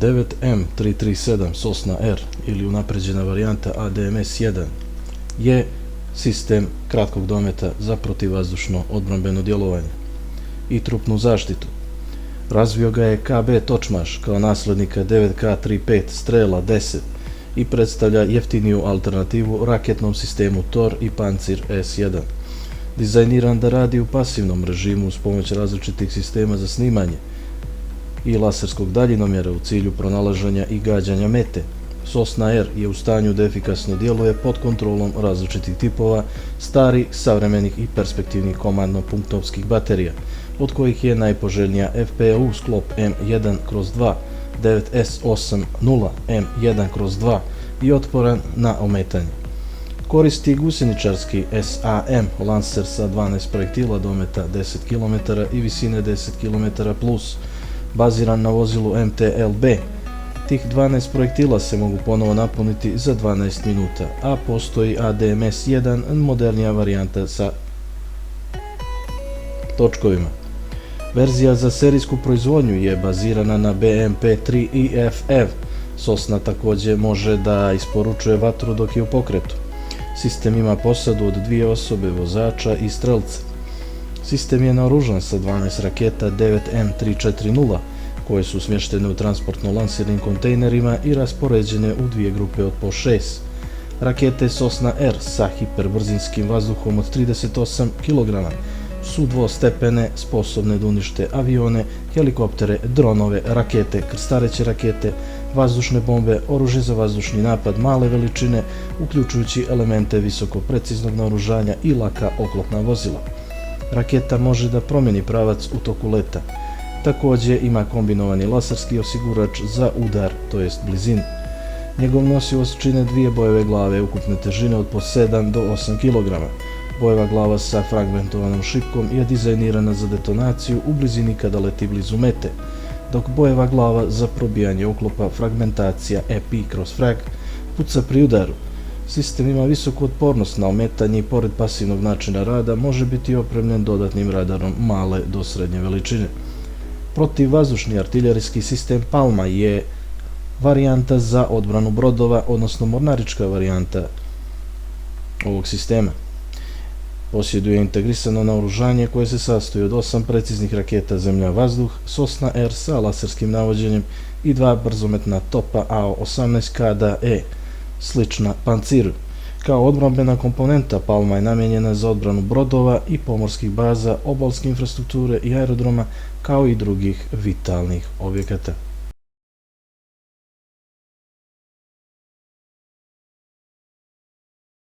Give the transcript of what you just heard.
9M337 Sosna R ili unapređena varijanta ADMS-1 je sistem kratkog dometa za protivvazdušno odbrambeno djelovanje i trupnu zaštitu. Razvio ga je KB Točmaš kao naslednika 9K35 Strela 10 i predstavlja jeftiniju alternativu raketnom sistemu Tor i Pancir S1. Dizajniran da radi u pasivnom režimu uz pomoć različitih sistema za snimanje i laserskog daljinomjera u cilju pronalaženja i gađanja mete, Sosna R je u stanju da efikasno djeluje pod kontrolom različitih tipova starih, savremenih i perspektivnih komandno-punktovskih baterija, od kojih je najpoželjnija FPU sklop M1/2, 9S80 M1/2 i otporan na ometanje. Koristi gusjeničarski SAM lancer sa 12 projektila dometa 10 km i visine 10 km+, baziran na vozilu MTLB. Tih 12 projektila se mogu ponovo napuniti za 12 minuta, a postoji ADMS-1 modernija varijanta sa točkovima. Verzija za serijsku proizvodnju je bazirana na BMP-3 IFF. Sosna također može da isporučuje vatru dok je u pokretu. Sistem ima posadu od 2 osobe, vozača i strelca. Sistem je naoružan sa 12 raketa 9M340, koje su smještene u transportno-lansirnim kontejnerima i raspoređene u 2 grupe od po 6. Rakete Sosna R sa hiperbrzinskim vazduhom od 38 kg su dvostepene, sposobne da unište avione, helikoptere, dronove, rakete, krstareće rakete, vazdušne bombe, oružje za vazdušni napad male veličine, uključujući elemente visoko preciznog naoružanja i laka oklopna vozila. Raketa može da promijeni pravac u toku leta. Također ima kombinovani laserski osigurač za udar, to jest blizinu. Njegov nosivost čine 2 bojeve glave ukupne težine od po 7 do 8 kg. Bojeva glava sa fragmentovanom šipkom je dizajnirana za detonaciju u blizini kada leti blizu mete, dok bojeva glava za probijanje oklopa fragmentacija EP-Frag puca pri udaru. Sistem ima visoku otpornost na ometanje i pored pasivnog načina rada može biti opremljen dodatnim radarom male do srednje veličine. Protivvazdušni artiljerijski sistem Palma je varijanta za odbranu brodova, odnosno mornarička varijanta ovog sistema. Posjeduje integrisano naoružanje koje se sastoji od 8 preciznih raketa zemlja-vazduh, Sosna R sa laserskim navođenjem i 2 brzometna topa AO-18 KDE, slična Panciru. Kao odbrambena komponenta Palma je namijenjena za odbranu brodova i pomorskih baza, obalske infrastrukture i aerodroma, kao i drugih vitalnih objekata.